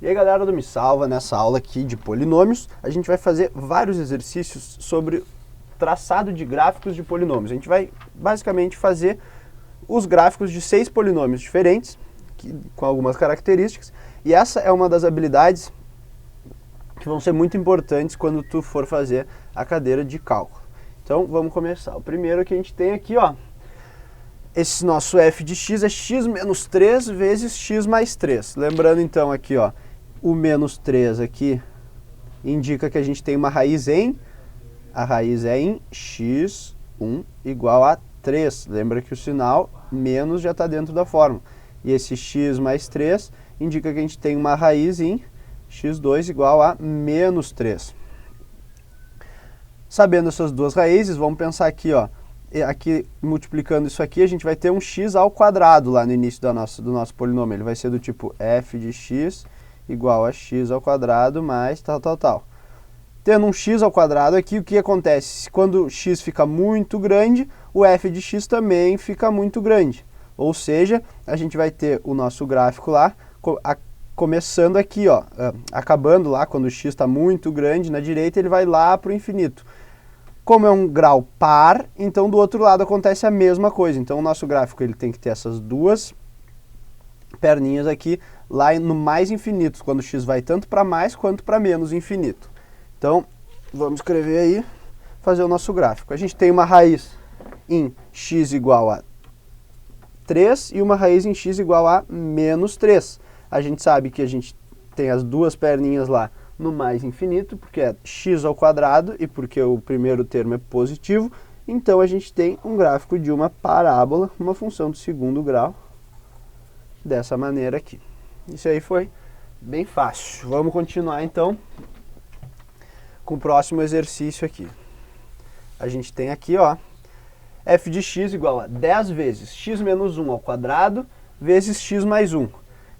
E aí galera do Me Salva, nessa aula aqui de polinômios, a gente vai fazer vários exercícios sobre traçado de gráficos de polinômios. A gente vai basicamente fazer os gráficos de 6 polinômios diferentes, com algumas características, e essa é uma das habilidades que vão ser muito importantes quando tu for fazer a cadeira de cálculo. Então vamos começar. O primeiro que a gente tem aqui, ó, esse nosso f de x é x menos 3 vezes x mais 3. Lembrando então aqui, ó, o menos 3 aqui indica que a gente tem uma raiz em, a raiz é em x1 igual a 3. Lembra que o sinal menos já está dentro da fórmula. E esse x mais 3 indica que a gente tem uma raiz em x2 igual a menos 3. Sabendo essas duas raízes, vamos pensar aqui, ó, aqui multiplicando isso aqui, a gente vai ter um x ao quadrado lá no início do nosso polinômio. Ele vai ser do tipo f de x igual a x ao quadrado mais tal. Tendo um x ao quadrado aqui, o que acontece? Quando x fica muito grande, o f de x também fica muito grande. Ou seja, a gente vai ter o nosso gráfico lá, começando aqui, ó, acabando lá, quando o x está muito grande, na direita ele vai lá para o infinito. Como é um grau par, então do outro lado acontece a mesma coisa. Então o nosso gráfico ele tem que ter essas duas perninhas aqui, lá no mais infinito, quando o x vai tanto para mais quanto para menos infinito. Então, vamos escrever aí, fazer o nosso gráfico. A gente tem uma raiz em x igual a 3 e uma raiz em x igual a menos 3. A gente sabe que a gente tem as duas perninhas lá no mais infinito, porque é x ao quadrado e porque o primeiro termo é positivo. Então, a gente tem um gráfico de uma parábola, uma função do segundo grau, dessa maneira aqui. Isso aí foi bem fácil. Vamos continuar, então, com o próximo exercício aqui. A gente tem aqui, ó, f de x igual a 10 vezes x menos 1 ao quadrado vezes x mais 1.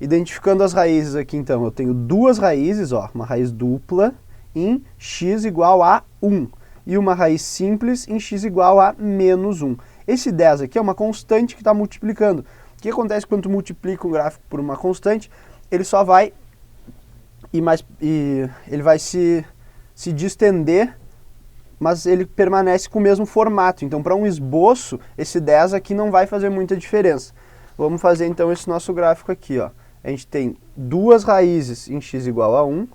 Identificando as raízes aqui, então, eu tenho duas raízes, ó, uma raiz dupla em x igual a 1 e uma raiz simples em x igual a menos 1. Esse 10 aqui é uma constante que está multiplicando. O que acontece quando tu multiplica um gráfico por uma constante? Ele só vai ele vai se distender, mas ele permanece com o mesmo formato. Então, para um esboço, esse 10 aqui não vai fazer muita diferença. Vamos fazer, então, esse nosso gráfico aqui, ó. A gente tem duas raízes em x igual a 1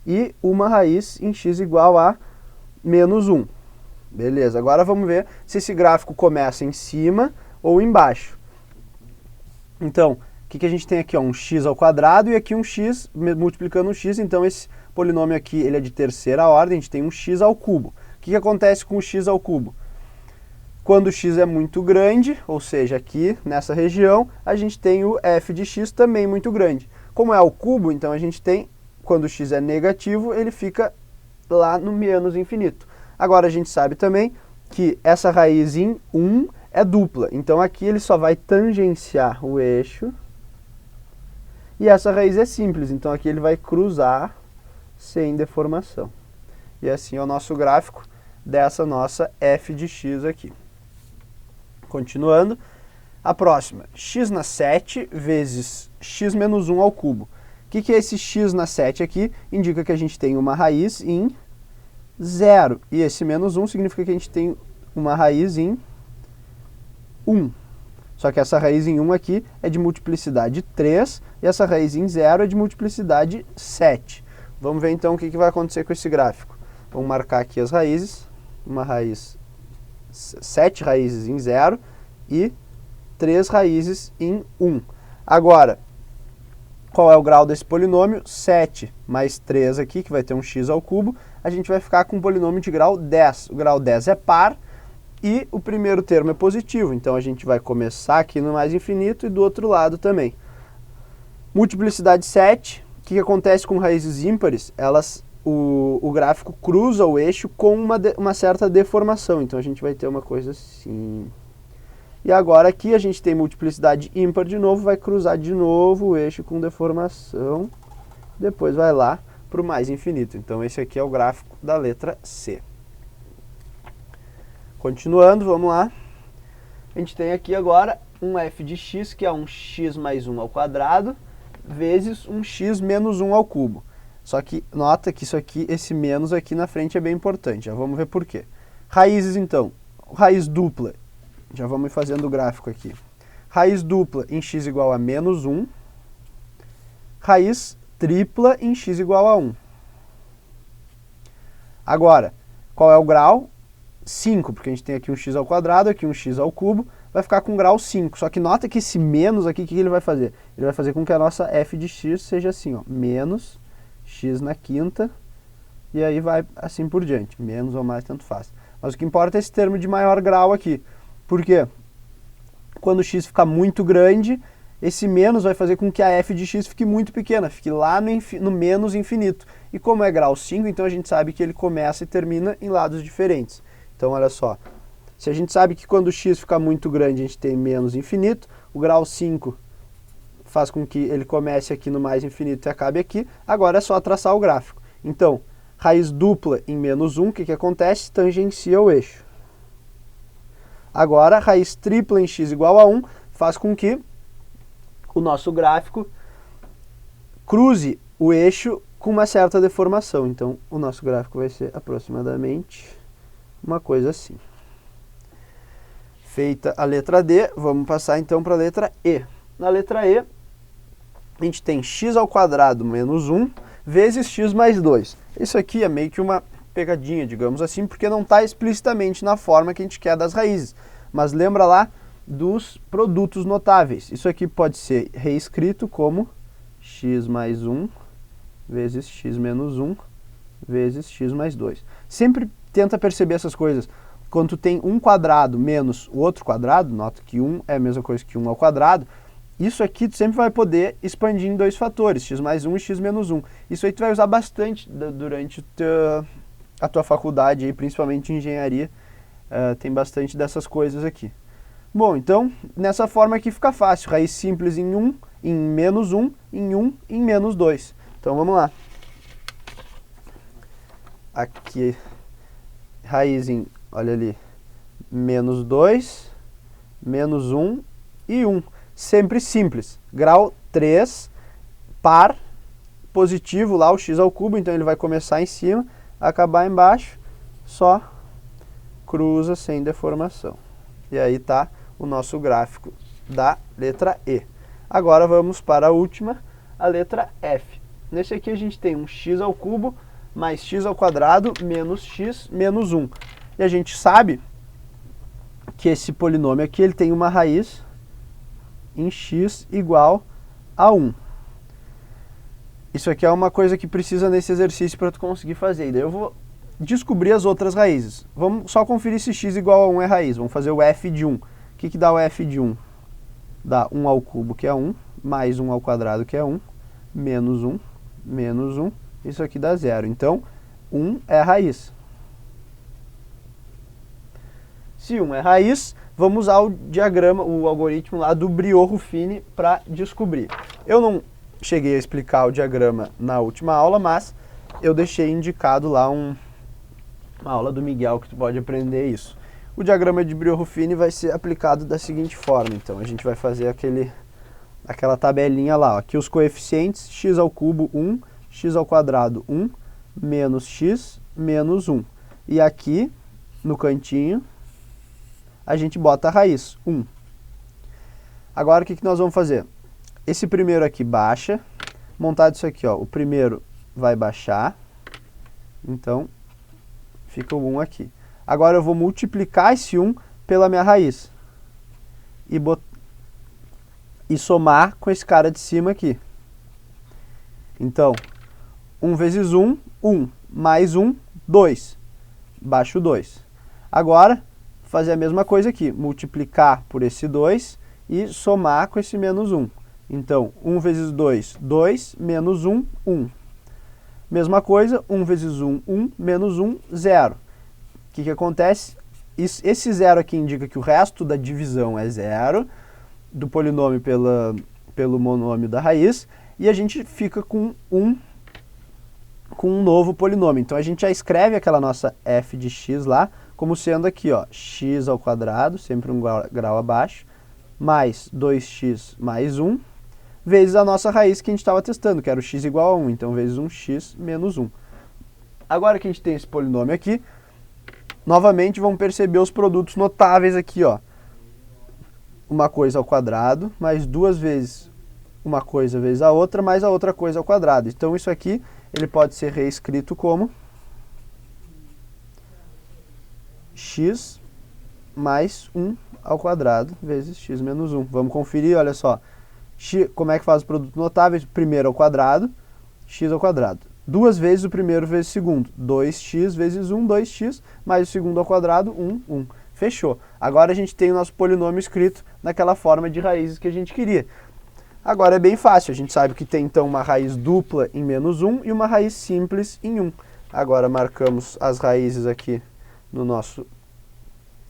e uma raiz em x igual a menos 1. Beleza, agora vamos ver se esse gráfico começa em cima ou embaixo. Então, o que a gente tem aqui? Ó, um x ao quadrado e aqui um x multiplicando um x. Então, esse polinômio aqui ele é de terceira ordem, a gente tem um x ao cubo. O que acontece com o x ao cubo? Quando o x é muito grande, ou seja, aqui nessa região, a gente tem o f de x também muito grande. Como é ao cubo, então a gente tem, quando o x é negativo, ele fica lá no menos infinito. Agora a gente sabe também que essa raiz em 1 é dupla. Então aqui ele só vai tangenciar o eixo. E essa raiz é simples, então aqui ele vai cruzar sem deformação. E assim é o nosso gráfico dessa nossa f de x aqui. Continuando, a próxima, x na 7 vezes x menos 1 ao cubo. O que é esse x na 7 aqui? Indica que a gente tem uma raiz em 0. E esse menos 1 significa que a gente tem uma raiz em 1. Só que essa raiz em 1 aqui é de multiplicidade 3 e essa raiz em 0 é de multiplicidade 7. Vamos ver então o que vai acontecer com esse gráfico. Vamos marcar aqui as raízes. Uma raiz, 7 raízes em 0 e 3 raízes em 1. Agora, qual é o grau desse polinômio? 7 mais 3 aqui, que vai ter um x ao cubo. A gente vai ficar com um polinômio de grau 10. O grau 10 é par. E o primeiro termo é positivo, então a gente vai começar aqui no mais infinito e do outro lado também. Multiplicidade 7, o que acontece com raízes ímpares? O gráfico cruza o eixo com uma certa deformação, então a gente vai ter uma coisa assim. E agora aqui a gente tem multiplicidade ímpar de novo, vai cruzar de novo o eixo com deformação, depois vai lá para o mais infinito. Então esse aqui é o gráfico da letra C. Continuando, vamos lá. A gente tem aqui agora um f de x, que é um x mais 1 ao quadrado, vezes um x menos 1 ao cubo. Só que nota que isso aqui, esse menos aqui na frente é bem importante. Já vamos ver por quê. Raízes, então. Raiz dupla. Já vamos ir fazendo o gráfico aqui. Raiz dupla em x igual a menos 1. Raiz tripla em x igual a 1. Agora, qual é o grau? 5, porque a gente tem aqui um x ao quadrado, aqui um x ao cubo, vai ficar com grau 5. Só que nota que esse menos aqui, o que ele vai fazer? Ele vai fazer com que a nossa f de x seja assim, ó, menos x na quinta, e aí vai assim por diante, menos ou mais, tanto faz. Mas o que importa é esse termo de maior grau aqui. Por quê? Quando o x ficar muito grande, esse menos vai fazer com que a f de x fique muito pequena, fique lá no menos infinito. E como é grau 5, então a gente sabe que ele começa e termina em lados diferentes. Então, olha só, se a gente sabe que quando o x ficar muito grande, a gente tem menos infinito, o grau 5 faz com que ele comece aqui no mais infinito e acabe aqui, agora é só traçar o gráfico. Então, raiz dupla em menos 1, o que acontece? Tangencia o eixo. Agora, raiz tripla em x igual a 1 faz com que o nosso gráfico cruze o eixo com uma certa deformação. Então, o nosso gráfico vai ser aproximadamente uma coisa assim. Feita a letra D, vamos passar então para a letra E. Na letra E, a gente tem x ao quadrado menos 1 vezes x mais 2. Isso aqui é meio que uma pegadinha, digamos assim, porque não está explicitamente na forma que a gente quer das raízes. Mas lembra lá dos produtos notáveis. Isso aqui pode ser reescrito como x mais 1 vezes x menos 1 vezes x mais 2. Sempre tenta perceber essas coisas. Quando tu tem um quadrado menos o outro quadrado, nota que 1 é a mesma coisa que 1 ao quadrado, isso aqui tu sempre vai poder expandir em dois fatores, x mais 1 e x menos 1. Isso aí tu vai usar bastante durante a tua faculdade, aí, principalmente em engenharia, tem bastante dessas coisas aqui. Bom, então, nessa forma aqui fica fácil, raiz simples em 1, em menos 1, em 1, em menos 2. Então, vamos lá. Aqui, raiz em, olha ali, menos 2, menos 1 e 1. Sempre simples. Grau 3, par, positivo lá, o x ao cubo, então ele vai começar em cima, acabar embaixo, só cruza sem deformação. E aí está o nosso gráfico da letra E. Agora vamos para a última, a letra F. Nesse aqui a gente tem um x ao cubo mais x ao quadrado menos x menos 1. E a gente sabe que esse polinômio aqui ele tem uma raiz em x igual a 1. Isso aqui é uma coisa que precisa nesse exercício para tu conseguir fazer. E daí eu vou descobrir as outras raízes. Vamos só conferir se x igual a 1 é raiz. Vamos fazer o f de 1. O que dá o f de 1? Dá 1 ao cubo, que é 1, mais 1 ao quadrado, que é 1, menos 1, menos 1. Isso aqui dá 0. Então, 1 é a raiz. Se 1 é raiz, vamos usar o diagrama, o algoritmo lá do Briot-Ruffini para descobrir. Eu não cheguei a explicar o diagrama na última aula, mas eu deixei indicado lá uma aula do Miguel que tu pode aprender isso. O diagrama de Briot-Ruffini vai ser aplicado da seguinte forma, então a gente vai fazer aquela tabelinha lá, ó. Aqui os coeficientes, x ao cubo 1, x ao quadrado 1, menos x, menos 1. E aqui, no cantinho, a gente bota a raiz, 1. Agora o que nós vamos fazer? Esse primeiro aqui baixa, montado isso aqui, ó, o primeiro vai baixar, então fica o 1 aqui. Agora eu vou multiplicar esse 1 pela minha raiz e somar com esse cara de cima aqui. Então, 1 vezes 1, 1, mais 1, 2. Baixo 2. Agora, fazer a mesma coisa aqui, multiplicar por esse 2 e somar com esse menos 1. Então, 1 vezes 2, 2, menos 1, 1. Mesma coisa, 1 vezes 1, 1, menos 1, 0. O que acontece? Esse 0 aqui indica que o resto da divisão é 0, do polinômio pelo monômio da raiz, e a gente fica com um novo polinômio. Então, a gente já escreve aquela nossa f de x lá, como sendo aqui, ó, x ao quadrado, sempre um grau abaixo, mais 2x mais 1, vezes a nossa raiz que a gente estava testando, que era o x igual a 1. Então, vezes 1x menos 1. Agora que a gente tem esse polinômio aqui, novamente vamos perceber os produtos notáveis aqui, ó. Uma coisa ao quadrado, mais 2 vezes uma coisa vezes a outra, mais a outra coisa ao quadrado. Então, isso aqui ele pode ser reescrito como x mais 1 ao quadrado vezes x menos 1. Vamos conferir, olha só. Como é que faz o produto notável? Primeiro ao quadrado, x ao quadrado. 2 vezes o primeiro vezes o segundo. 2x vezes 1, 2x, mais o segundo ao quadrado, 1, 1. Fechou. Agora a gente tem o nosso polinômio escrito naquela forma de raízes que a gente queria. Agora é bem fácil, a gente sabe que tem então uma raiz dupla em menos 1 e uma raiz simples em 1. Agora marcamos as raízes aqui no nosso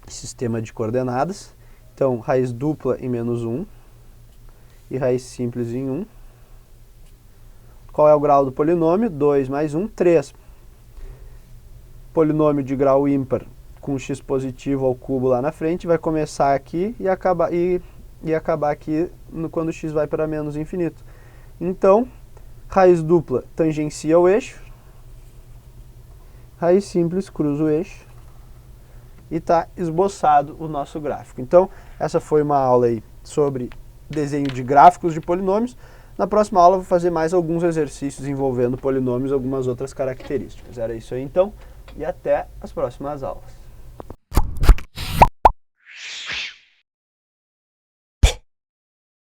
sistema de coordenadas. Então, raiz dupla em menos 1 e raiz simples em 1. Qual é o grau do polinômio? 2 mais 1, 3. Polinômio de grau ímpar com x positivo ao cubo lá na frente vai começar aqui e acabar aqui quando x vai para menos infinito. Então, raiz dupla tangencia o eixo, raiz simples cruza o eixo e está esboçado o nosso gráfico. Então, essa foi uma aula aí sobre desenho de gráficos de polinômios. Na próxima aula eu vou fazer mais alguns exercícios envolvendo polinômios e algumas outras características. Era isso aí então, e até as próximas aulas.